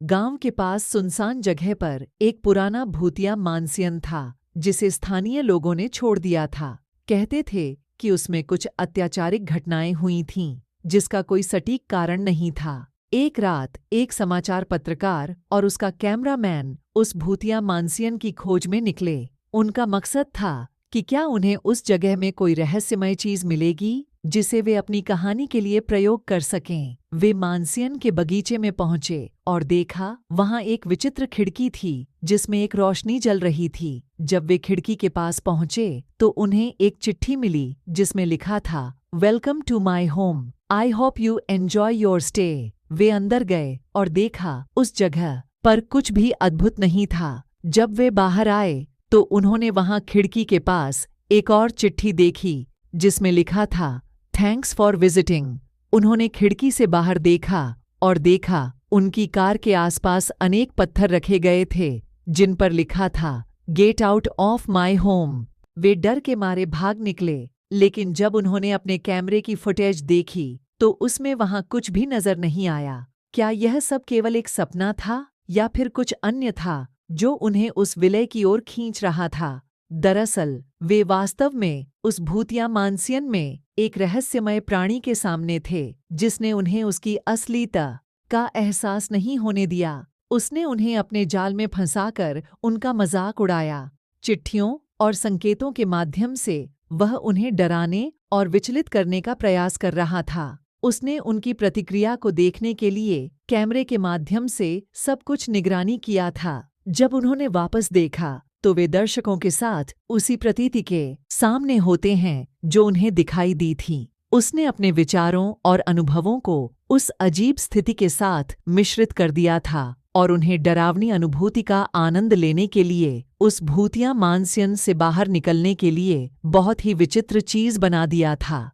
गांव के पास सुनसान जगह पर एक पुराना भूतिया मानसियन था जिसे स्थानीय लोगों ने छोड़ दिया था। कहते थे कि उसमें कुछ अत्याचारिक घटनाएं हुई थीं जिसका कोई सटीक कारण नहीं था। एक रात एक समाचार पत्रकार और उसका कैमरामैन उस भूतिया मानसियन की खोज में निकले। उनका मकसद था कि क्या उन्हें उस जगह में कोई रहस्यमय चीज मिलेगी जिसे वे अपनी कहानी के लिए प्रयोग कर सकें। वे मानसियन के बगीचे में पहुंचे और देखा वहां एक विचित्र खिड़की थी जिसमें एक रोशनी जल रही थी। जब वे खिड़की के पास पहुंचे तो उन्हें एक चिट्ठी मिली जिसमें लिखा था, welcome to my home, I hope you enjoy your stay. वे अंदर गए और देखा उस जगह पर कुछ भी अद्भुत नहीं था। जब वे बाहर आए तो उन्होंने वहां खिड़की के पास एक और चिट्ठी देखी जिसमें लिखा था, थैंक्स फॉर विजिटिंग। उन्होंने खिड़की से बाहर देखा और देखा उनकी कार के आसपास अनेक पत्थर रखे गए थे जिन पर लिखा था, get out of my home. वे डर के मारे भाग निकले, लेकिन जब उन्होंने अपने कैमरे की फुटेज देखी तो उसमें वहां कुछ भी नजर नहीं आया। क्या यह सब केवल एक सपना था या फिर कुछ अन्य था जो उन्हें उस विलय की ओर खींच रहा था? दरअसल वे वास्तव में उस भूतिया मानसियन में एक रहस्यमय प्राणी के सामने थे जिसने उन्हें उसकी असलीता का एहसास नहीं होने दिया। उसने उन्हें अपने जाल में फंसाकर उनका मजाक उड़ाया। चिट्ठियों और संकेतों के माध्यम से वह उन्हें डराने और विचलित करने का प्रयास कर रहा था। उसने उनकी प्रतिक्रिया को देखने के लिए कैमरे के माध्यम से सब कुछ निगरानी किया था। जब उन्होंने वापस देखा तो वे दर्शकों के साथ उसी प्रतीति के सामने होते हैं जो उन्हें दिखाई दी थी। उसने अपने विचारों और अनुभवों को उस अजीब स्थिति के साथ मिश्रित कर दिया था और उन्हें डरावनी अनुभूति का आनंद लेने के लिए उस भूतिया मानसियन से बाहर निकलने के लिए बहुत ही विचित्र चीज बना दिया था।